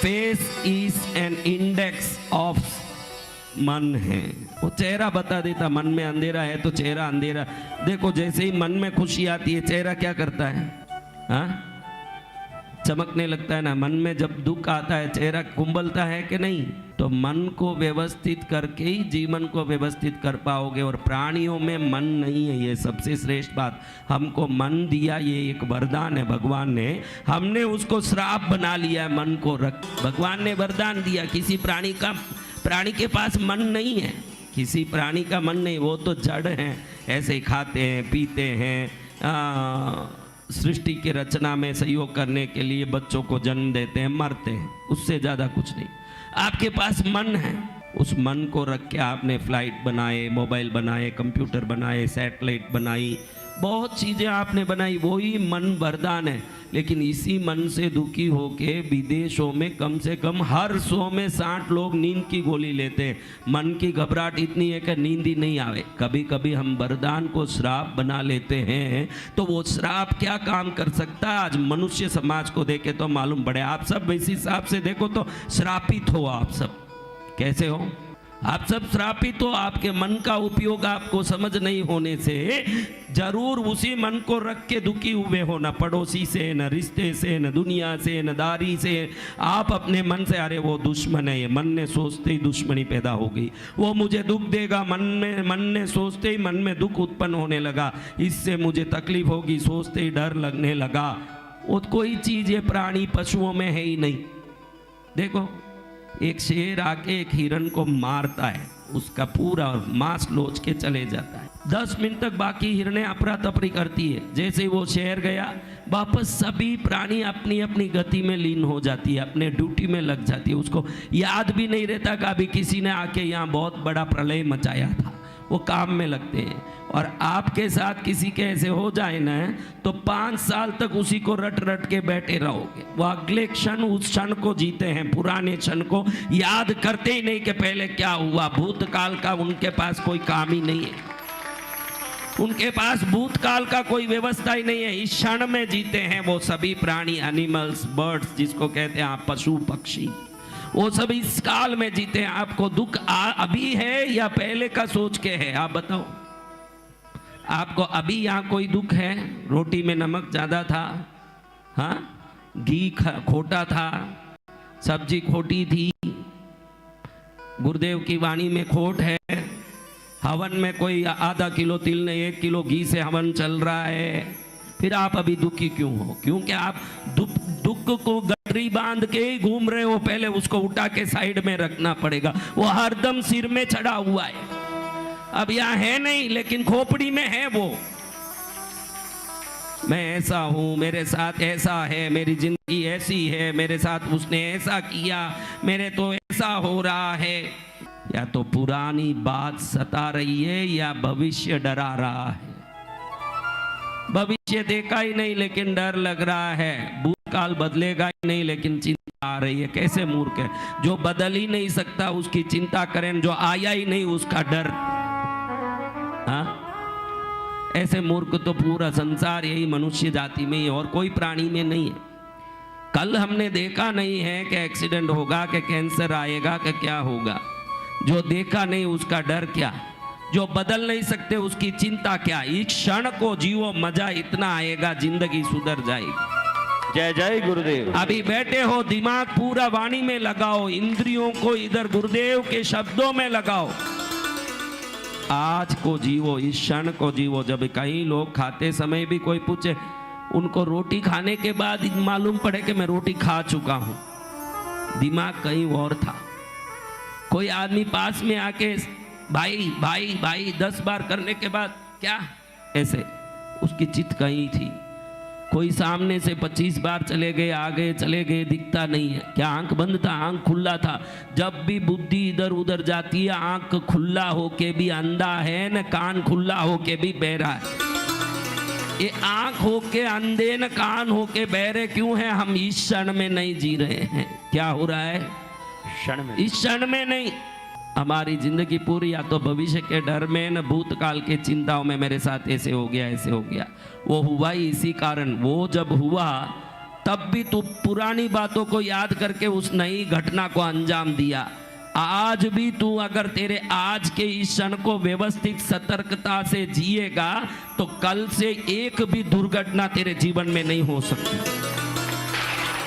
Face is an index of मन है। वो चेहरा बता देता, मन में अंधेरा है तो चेहरा अंधेरा। देखो जैसे ही मन में खुशी आती है चेहरा क्या करता है, हाँ चमकने लगता है ना। मन में जब दुख आता है चेहरा कुंबलता है कि नहीं। तो मन को व्यवस्थित करके ही जीवन को व्यवस्थित कर पाओगे। और प्राणियों में मन नहीं है, ये सबसे श्रेष्ठ बात। हमको मन दिया, ये एक वरदान है भगवान ने, हमने उसको श्राप बना लिया है। मन को रख, भगवान ने वरदान दिया। किसी प्राणी के पास मन नहीं है, किसी प्राणी का मन नहीं, वो तो जड़ हैं, ऐसे ही खाते हैं पीते हैं, सृष्टि के रचना में सहयोग करने के लिए बच्चों को जन्म देते हैं, मरते हैं, उससे ज़्यादा कुछ नहीं। आपके पास मन है, उस मन को रख के आपने फ्लाइट बनाए, मोबाइल बनाए, कंप्यूटर बनाए, सैटेलाइट बनाई, बहुत चीज़ें आपने बनाई, वही मन वरदान है। लेकिन इसी मन से दुखी होके विदेशों में कम से कम हर 100 में 60 लोग नींद की गोली लेते हैं। मन की घबराहट इतनी है कि नींद ही नहीं आवे। कभी कभी हम वरदान को श्राप बना लेते हैं, तो वो श्राप क्या काम कर सकता है आज मनुष्य समाज को देखे तो मालूम पड़े। आप सब इस हिसाब से देखो तो श्रापित हो, आप सब कैसे हो, आप सब श्रापित हो। आपके मन का उपयोग आपको समझ नहीं होने से जरूर उसी मन को रख के दुखी हुए हो, न पड़ोसी से, न रिश्ते से, न दुनिया से, न दारी से। आप अपने मन से, अरे वो दुश्मन है, ये मन ने सोचते ही दुश्मनी पैदा हो गई, वो मुझे दुख देगा, मन ने सोचते ही मन में दुख उत्पन्न होने लगा, इससे मुझे तकलीफ होगी, सोचते ही डर लगने लगा। वो कोई चीज़ ये प्राणी पशुओं में है ही नहीं। देखो एक शेर आके एक हिरण को मारता है, उसका पूरा मांस लोच के चले जाता है। 10 मिनट तक बाकी हिरनें अफरा तफरी करती है। जैसे ही वो शेर गया, वापस सभी प्राणी अपनी अपनी गति में लीन हो जाती है, अपने ड्यूटी में लग जाती है। उसको याद भी नहीं रहता कि अभी किसी ने आके यहाँ बहुत बड़ा प्रलय मचाया था, वो काम में लगते हैं। और आपके साथ किसी के ऐसे हो जाए ना, तो 5 साल तक उसी को रट रट के बैठे रहोगे। वो अगले क्षण उस क्षण को जीते हैं, पुराने क्षण को याद करते ही नहीं कि पहले क्या हुआ। भूतकाल का उनके पास कोई काम ही नहीं है, उनके पास भूतकाल का कोई व्यवस्था ही नहीं है। इस क्षण में जीते हैं वो सभी प्राणी, एनिमल्स, बर्ड्स जिसको कहते हैं आप, पशु पक्षी, वो सब इस काल में जीते हैं। आपको दुख अभी है या पहले का सोच के है, आप बताओ। आपको अभी यहाँ कोई दुख है, रोटी में नमक ज़्यादा था, हाँ घी खोटा था, सब्जी खोटी थी, गुरुदेव की वाणी में खोट है, हवन में कोई आधा किलो तिल ने 1 किलो घी से हवन चल रहा है, फिर आप अभी दुखी क्यों हो? क्योंकि आप दुख को गठरी बांध के ही घूम रहे हो। पहले उसको उठा के साइड में रखना पड़ेगा, वो हरदम सिर में चढ़ा हुआ है। अब यहाँ है नहीं, लेकिन खोपड़ी में है वो। मैं ऐसा हूँ, मेरे साथ ऐसा है, मेरी जिंदगी ऐसी है, मेरे साथ उसने ऐसा किया, मेरे तो ऐसा हो रहा है। या तो पुरानी बात सता रही है या भविष्य डरा रहा है। भविष्य देखा ही नहीं लेकिन डर लग रहा है, भूतकाल बदलेगा ही नहीं लेकिन चिंता आ रही है। कैसे मूर्ख है, जो बदल ही नहीं सकता उसकी चिंता करें, जो आया ही नहीं उसका डर। हाँ, ऐसे मूर्ख तो पूरा संसार यही मनुष्य जाति में ही, और कोई प्राणी में नहीं है। कल हमने देखा नहीं है कि एक्सीडेंट होगा, कि कैंसर आएगा, कि क्या होगा। जो देखा नहीं उसका डर क्या, जो बदल नहीं सकते उसकी चिंता क्या। इस क्षण को जीवो, मजा इतना आएगा, जिंदगी सुधर जाएगी। जय जय गुरुदेव। अभी बैठे हो, दिमाग पूरा वाणी में लगाओ, इंद्रियों को इधर गुरुदेव के शब्दों में लगाओ। आज को जीवो, इस क्षण को जीवो। जब कई लोग खाते समय भी कोई पूछे, उनको रोटी खाने के बाद मालूम पड़े कि मैं रोटी खा चुका हूं, दिमाग कहीं और था। कोई आदमी पास में आके भाई भाई भाई 10 बार करने के बाद क्या, ऐसे उसकी चित्त कहीं थी। कोई सामने से 25 बार चले गए, आगे चले गए, दिखता नहीं है। क्या आंख बंद था? आंख खुला था। जब भी बुद्धि इधर उधर जाती है, आंख खुला होके भी अंधा है न कान खुला होके भी बहरा है। ये आंख होके अंधे न कान होके बहरे क्यों है? हम इस क्षण में नहीं जी रहे हैं। क्या हो रहा है? क्षण में, इस क्षण में नहीं। हमारी जिंदगी पूरी या तो भविष्य के डर में न भूतकाल के चिंताओं में, मेरे साथ ऐसे हो गया, ऐसे हो गया। वो हुआ ही इसी कारण। वो जब हुआ तब भी तू पुरानी बातों को याद करके उस नई घटना को अंजाम दिया। आज भी तू अगर तेरे आज के इस क्षण को व्यवस्थित सतर्कता से जिएगा तो कल से एक भी दुर्घटना तेरे जीवन में नहीं हो सकती।